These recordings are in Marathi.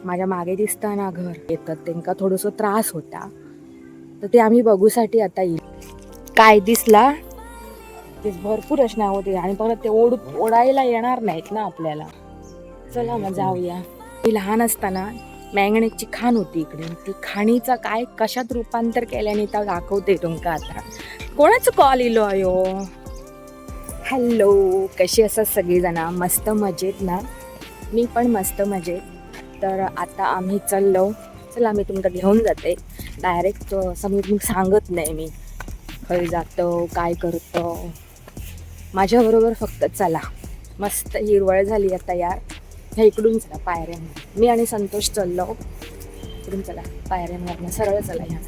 माझ्या मागे दिसतं ना घर येतात त्यांना थोडंसं त्रास होता, तर ते आम्ही बघूसाठी आता येईल. काय दिसला ते भरपूर असणार होते आणि परत ते ओढायला येणार नाहीत ना आपल्याला. चला मग जाऊया. मी लहान असताना मँगणीची खाण होती इकडे, ती खाणीचा काय कशात रूपांतर केल्याने तर दाखवते तुमका आता. कोणाचं कॉल इलो आयो? हॅलो, कशी असतात सगळीजण? मस्त मजेत ना? मी पण मस्त मजेत. तर आता आम्ही चला मी तुमका घेऊन जाते डायरेक्ट. असं सांगत नाही मी खरी जातो काय करतो, माझ्याबरोबर फक्त चला. मस्त हिरवळ झाली आता यार. ह्या इकडून चला पायऱ्यांवर, मी आणि संतोष चाललो इकडून. चला पायऱ्यांवर सरळ चला ह्या.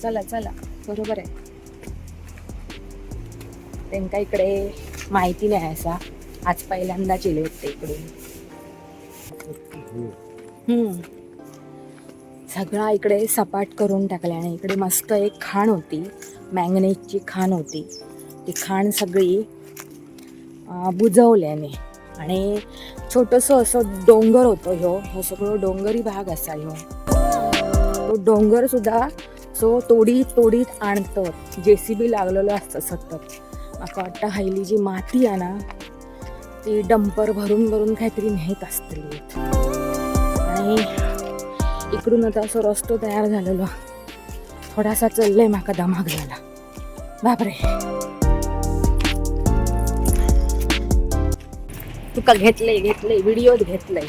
चला चला, बरोबर आहे. त्यांना इकडे माहिती नाही असा, आज पहिल्यांदाच येले होते इकडून. सगळा इकडे सपाट करून टाकले आणि इकडे मस्त एक खाण होती, मँगनीजची खाण होती. ती खाण सगळी बुजवल्याने आणि छोटंसं असं डोंगर होतं. ह्यो सगळं डोंगरी भाग असा. तो डोंगर सुद्धा सो तोडीत आणतं. JCB लागलेलं असतं सतत. माका वाटतं हायली जी माती आहे ना, ती डंपर भरून काहीतरी नेत असतील. आणि इकडून आता असं रस्तो तयार झालेलो. थोडासा चललंय, माका दमाग झाला. बापरे, तुका घेतलंय व्हिडिओत घेतलंय.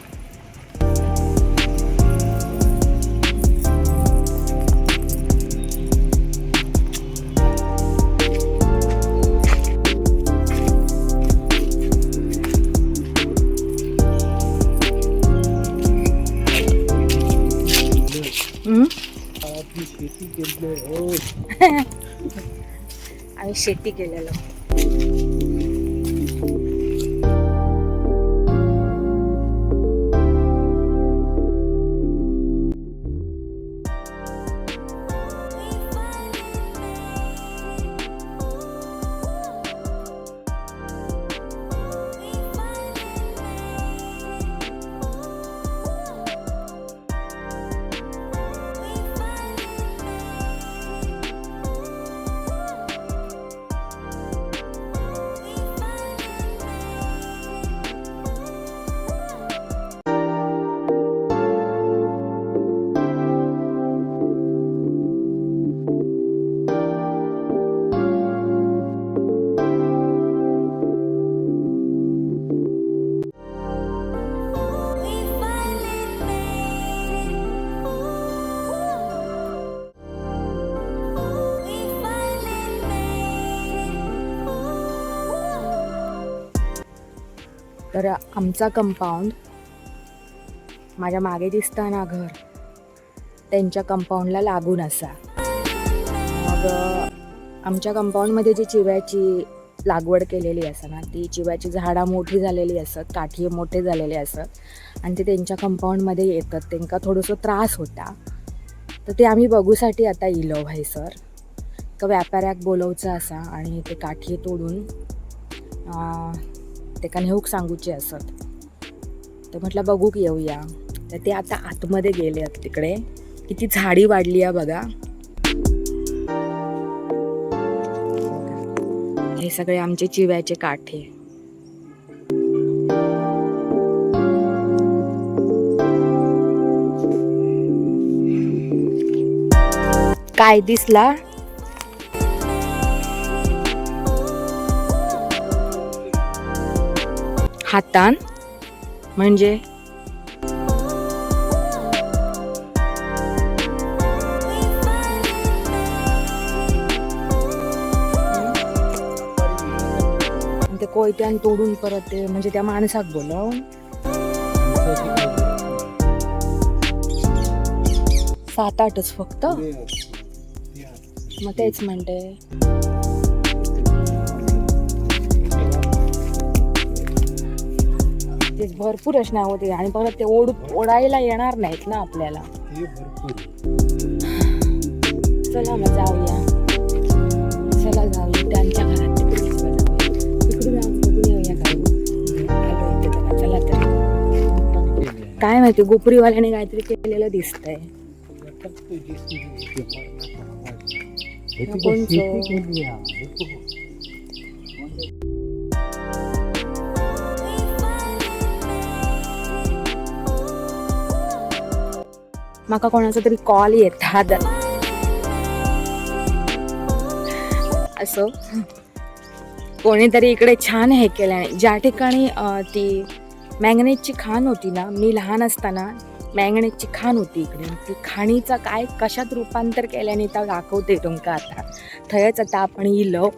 आम्ही शेती केलेलं. तर आमचा कंपाऊंड, माझ्या मागे दिसतं ना घर, त्यांच्या कंपाऊंडला लागून असा. मग आमच्या कंपाऊंडमध्ये जी चिव्याची लागवड केलेली असं ना, ती चिव्याची झाडं मोठी झालेली असत, काठी मोठे झालेले असत आणि ते त्यांच्या कंपाऊंडमध्ये येतात. त्यांना थोडंसं त्रास होता, तर ते आम्ही बघूसाठी आता इलो भाई सर. का व्यापाऱ्याक बोलवचं असा आणि ते काठी तोडून ते का नेऊक सांगूचे असत. तर म्हटलं बघू की येऊया. तर ते आता आतमध्ये गेले आहेत. तिकडे किती झाडी वाढली आहे बघा. हे सगळे आमचे चिव्याचे काठे. काय दिसला? हातान म्हणजे ते कोयत्यान तोडून परत ते म्हणजे त्या माणसाक बोलवून 7-8च फक्त. मग तेच म्हणते, ते भरपूर असणार होते आणि परत ते ओढायला येणार नाहीत ना आपल्याला. चला मग जाऊया. त्यांच्या घरात तिकडून येऊया. काय माहिती गोपरीवाल्याने काहीतरी केलेलं दिसतंय. माका कोणाचा तरी कॉल येतात असं. कोणीतरी इकडे छान हे केलं. ज्या ठिकाणी ती मॅंगनेजची खाण होती ना, मी लहान असताना मॅंगनेजची खाण होती इकडे. ती खाणीचा काय कशात रूपांतर केल्याने तर दाखवते तुमका आता. थंयच आता आपण इलो.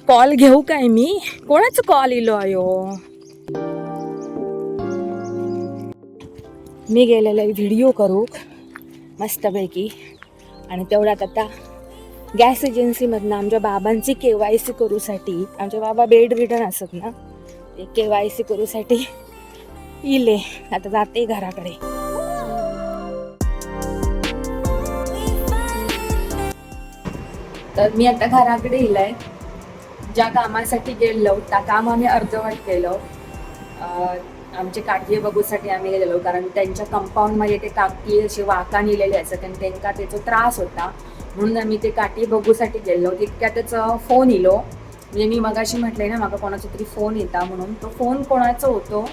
कॉल घेऊ काय मी? कोणाचं कॉल इलो आयो? मी गेलेले व्हिडिओ करूक मस्तपैकी. आणि तेवढ्यात आता गॅस एजन्सीमधनं आमच्या बाबांची KYC करूसाठी, आमचे बाबा बेड रिटर्न असत ना, ते KYC करूसाठी इले. आता जाते घराकडे. तर मी आता घराकडे इलाय. ज्या कामासाठी गेलो त्या काम आम्ही अर्धवट केलं. आमचे काठी बघूसाठी आम्ही गेलेलो, कारण त्यांच्या कंपाऊंडमध्ये ते काठी अशी वाका नेलेले असत आणि त्यांना त्याचा त्रास होता, म्हणून आम्ही ते काठी बघूसाठी गेलो. तितक्यातच फोन इलो. म्हणजे मी मगाशी म्हटले ना माका कोणाचा तरी फोन येता म्हणून. तो फोन कोणाचा होतो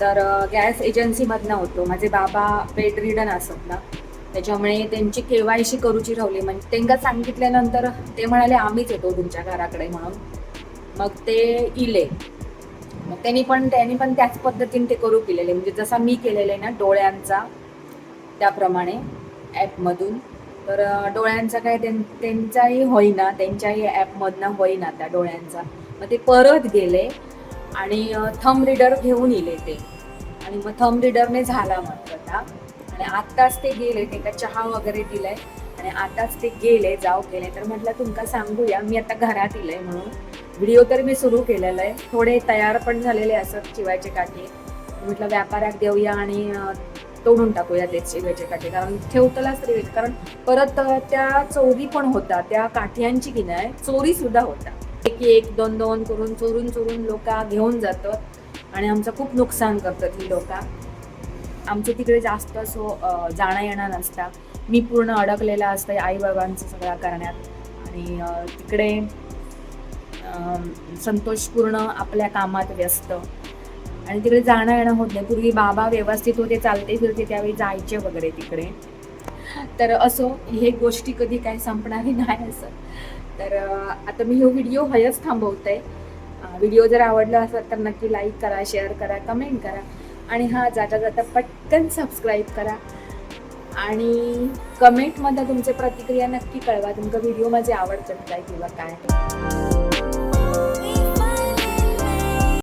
तर गॅस एजन्सीमधनं होतो. माझे बाबा बेड रिडन असत ना, त्याच्यामुळे त्यांची KYC करूची राहिली. म्हणजे त्यांना सांगितल्यानंतर ते म्हणाले आम्हीच येतो तुमच्या घराकडे म्हणून. मग ते इले. मग त्यांनी पण त्याच पद्धतीने ते करू केलेले, म्हणजे जसा मी केलेलं आहे ना डोळ्यांचा, त्याप्रमाणे ॲपमधून. तर डोळ्यांचा काय त्यांचाही होईना, त्यांच्याही ॲपमधनं होईना त्या डोळ्यांचा. मग ते परत गेले आणि थंब रिडर घेऊन येले ते. आणि मग थंब रिडरने झाला म्हटलं. आणि आत्ताच ते गेले, ते का चहा वगैरे दिलाय आणि आताच ते गेले तर म्हटलं तुमका सांगूया. मी आता घरात इलंय म्हणून व्हिडिओ तर मी सुरू केलेला आहे. थोडे तयार पण झालेले असत शिवायचे काठी. म्हटलं व्यापारात देऊया आणि तोडून टाकूया ते शिवायचे काठी, कारण ठेवतलाच तरी. कारण परत त्या चोरी पण होता, त्या काठ्यांची की नाही चोरी सुद्धा होता. एक दोन दोन करून चोरून लोक घेऊन जातात आणि आमचं खूप नुकसान करतात ही लोक. आमच्या तिकडे जास्त असो जाणं येणं नसता. मी पूर्ण अडकलेला असतं आई बाबांचं सगळं करण्यात. आणि तिकडे संतोष पूर्ण आपल्या कामात व्यस्त आणि तिकडे जाणं येणं होत नाही. पूर्वी बाबा व्यवस्थित होते, चालते फिरते, त्यावेळी जायचे वगैरे तिकडे. तर असो, हे गोष्टी कधी काही संपणारी नाही असं. तर आता मी हे व्हिडिओ हयच थांबवते. व्हिडिओ जर आवडला असेल तर नक्की लाईक करा, शेअर करा, कमेंट करा आणि जाता जाता पटकन सबस्क्राईब करा. आणि कमेंटमध्ये तुमचे प्रतिक्रिया नक्की कळवा. तुमका व्हिडिओ माझे आवडतात काय किंवा काय.